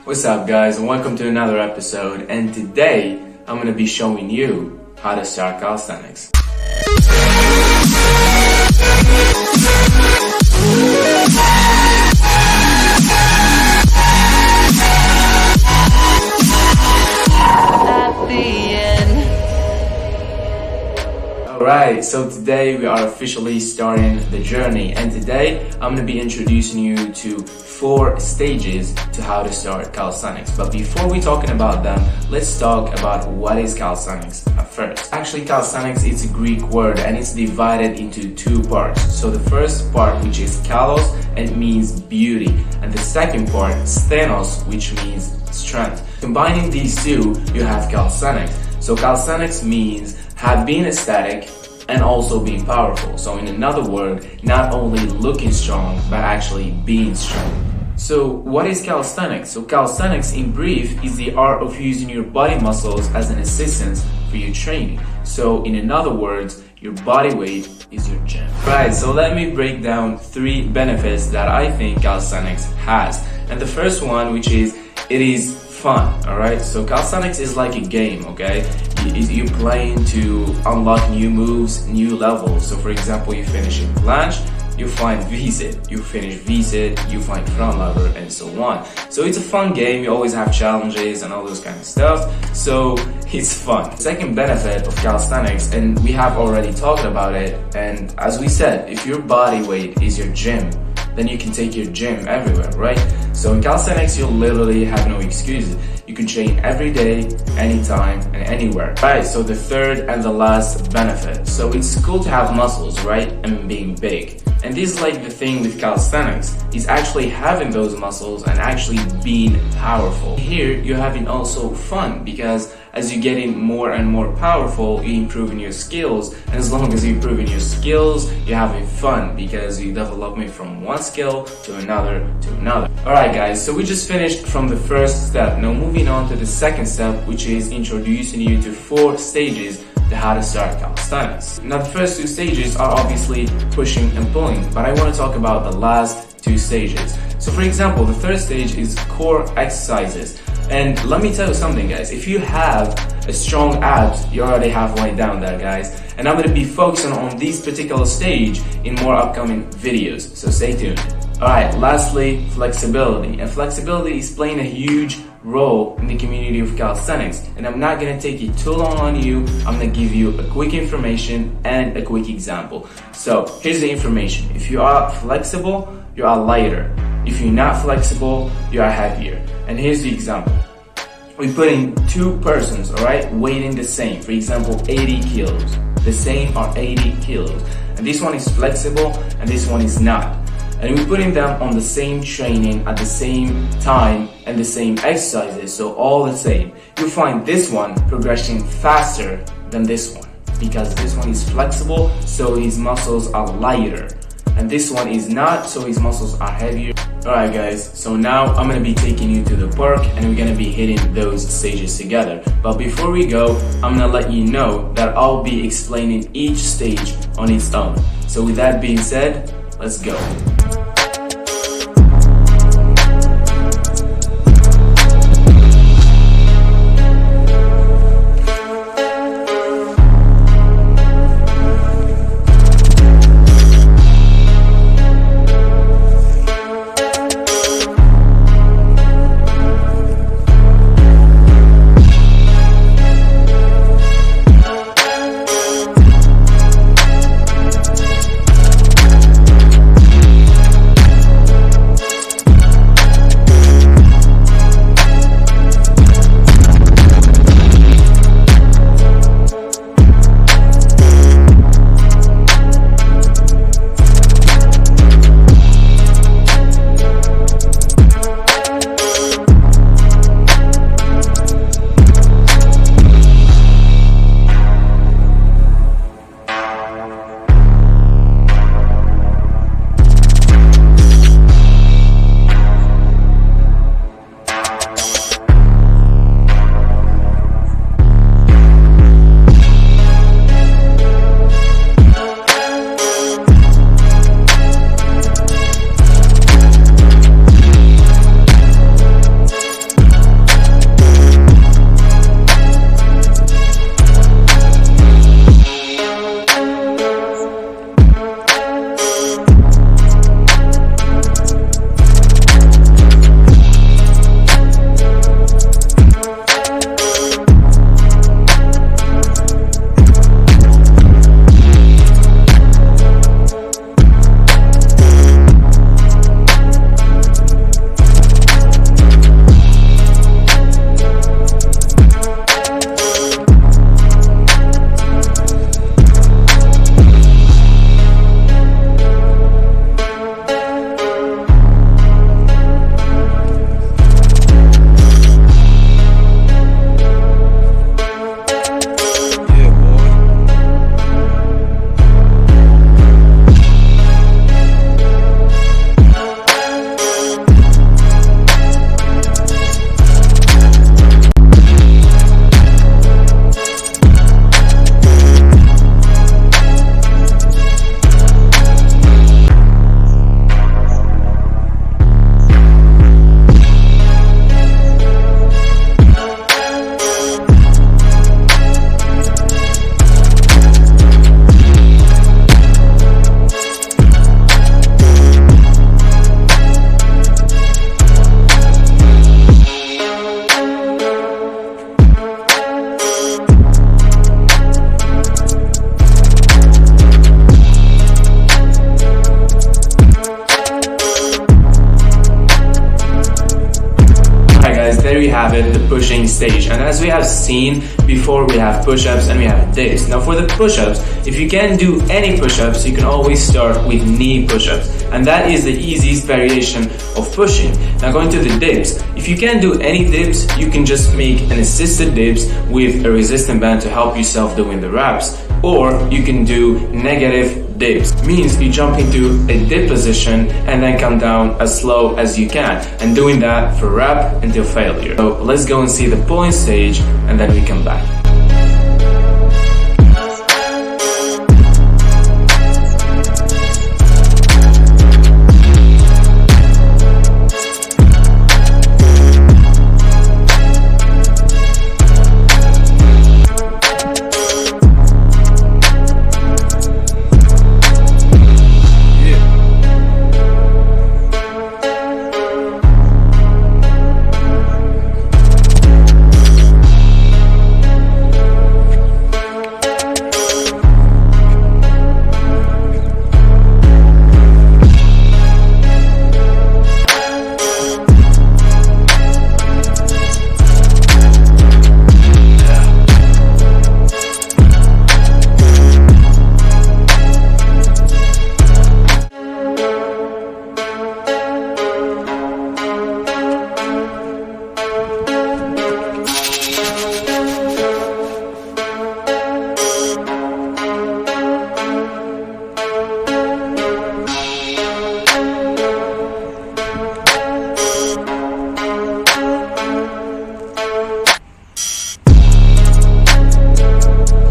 What's up guys, and welcome to another episode, and today I'm going to be showing you how to start calisthenics. Alright, so today we are officially starting the journey, and today I'm going to be introducing you to 4 stages to how to start calisthenics. But before we talking about them, let's talk about what is calisthenics at first. Actually, calisthenics is a Greek word and it's divided into 2 parts. So the first part, which is kalos, and it means beauty, and the second part, sthenos, which means strength. Combining these two, you have calisthenics. So calisthenics means being aesthetic and also being powerful. So in another word, not only looking strong, but actually being strong. So what is calisthenics? So calisthenics in brief is the art of using your body muscles as an assistance for your training. So in other words, your body weight is your gym. Right, so let me break down 3 benefits that I think calisthenics has. And the first one, which is, it is fun, alright? So calisthenics is like a game, okay? You're playing to unlock new moves, new levels. So for example, you finish in planche, you find V-sit, you finish V-sit, you find front lever, and so on. So it's a fun game, you always have challenges and all those kind of stuff, so it's fun. The second benefit of calisthenics, and we have already talked about it, and as we said, if your body weight is your gym, then you can take your gym everywhere, right? So in calisthenics, you literally have no excuses. You can train every day, anytime, and anywhere. Right, so the third and the last benefit. So it's cool to have muscles, right? And being big. And this is like the thing with calisthenics, is actually having those muscles and actually being powerful. Here, you're having also fun, because as you're getting more and more powerful, you're improving your skills. And as long as you're improving your skills, you're having fun, because you're developing from one skill to another to another. Alright guys, so we just finished from the first step. Now moving on to the second step, which is introducing you to 4 stages to how to start calisthenics. Now the first 2 stages are obviously pushing and pulling, but I want to talk about the last 2 stages. So for example, the third stage is core exercises. And let me tell you something guys, if you have a strong abs, you're already halfway down there guys. And I'm going to be focusing on this particular stage in more upcoming videos, so stay tuned. Alright, lastly, flexibility. And flexibility is playing a huge role in the community of calisthenics. And I'm not going to take it too long on you, I'm going to give you a quick information and a quick example. So here's the information. If you are flexible, you are lighter. If you're not flexible, you are heavier. And here's the example. We put in 2 persons, alright, weighing the same. For example, 80 kilos. The same are 80 kilos. And this one is flexible and this one is not. And we putting them on the same training at the same time and the same exercises, so all the same. You'll find this one progressing faster than this one, because this one is flexible, so his muscles are lighter. And this one is not, so his muscles are heavier. Alright guys, so now I'm going to be taking you to the park and we're going to be hitting those stages together. But before we go, I'm going to let you know that I'll be explaining each stage on its own. So with that being said, let's go. guys, there you have it, the pushing stage. And as we have seen before, we have push-ups and we have dips. Now for the push-ups, if you can't do any push-ups, you can always start with knee push-ups. And that is the easiest variation of pushing. Now going to the dips. If you can't do any dips, you can just make an assisted dips with a resistance band to help yourself doing the reps. Or you can do negative dips. Means you jump into a dip position and then come down as slow as you can. And doing that for rep until failure. So let's go and see the pulling stage and then we come back.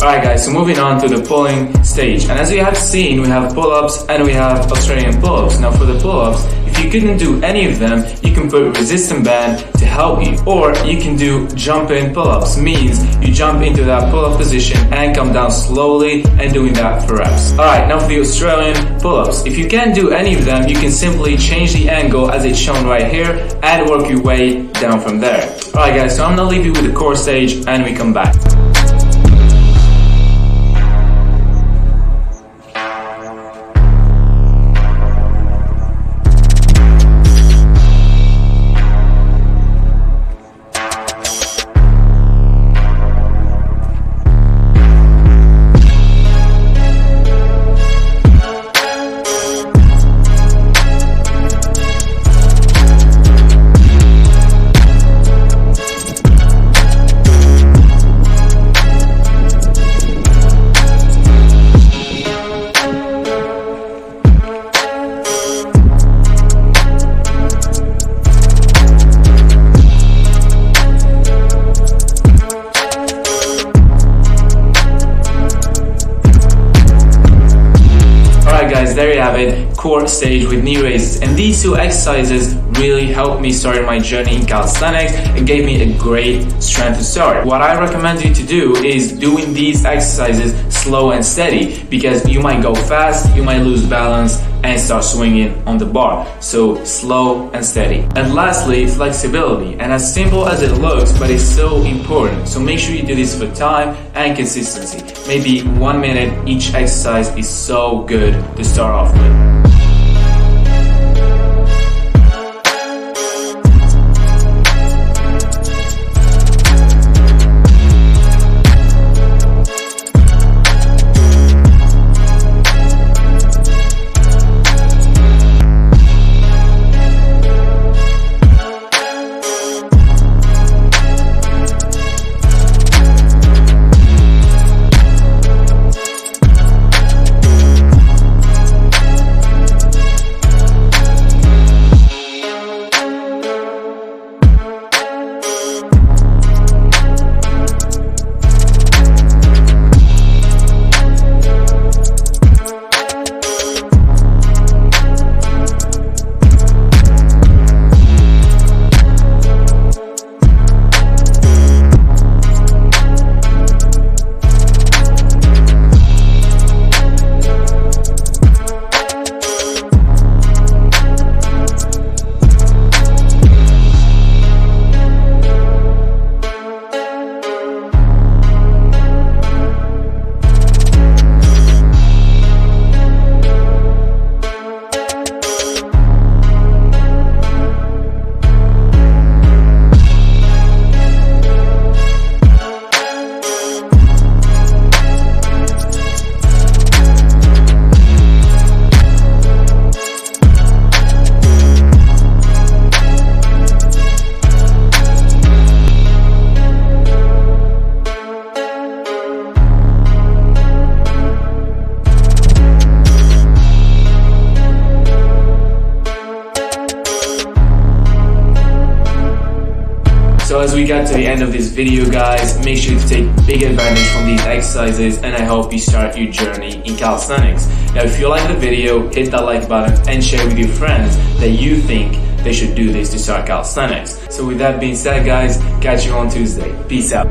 Alright guys, so moving on to the pulling stage. And as we have seen, we have pull-ups and we have Australian pull-ups. Now for the pull-ups, if you couldn't do any of them, you can put a resistance band to help you. Or you can do jump-in pull-ups, means you jump into that pull-up position and come down slowly and doing that for reps. Alright, now for the Australian pull-ups. If you can't do any of them, you can simply change the angle as it's shown right here and work your way down from there. Alright guys, so I'm gonna leave you with the core stage and we come back. Guys, there you have it, core stage with knee raises. And these two exercises really helped me start my journey in calisthenics and gave me a great strength to start. What I recommend you to do is doing these exercises slow and steady, because you might go fast, you might lose balance and start swinging on the bar. So slow and steady. And lastly, flexibility. And as simple as it looks, but it's so important. So make sure you do this for time and consistency. Maybe 1 minute each exercise is so good to start off with. as we got to the end of this video, guys, make sure to take big advantage from these exercises, and I hope you start your journey in calisthenics. Now, if you like the video, hit that like button and share with your friends that you think they should do this to start calisthenics. So with that being said, guys, catch you on Tuesday. Peace out.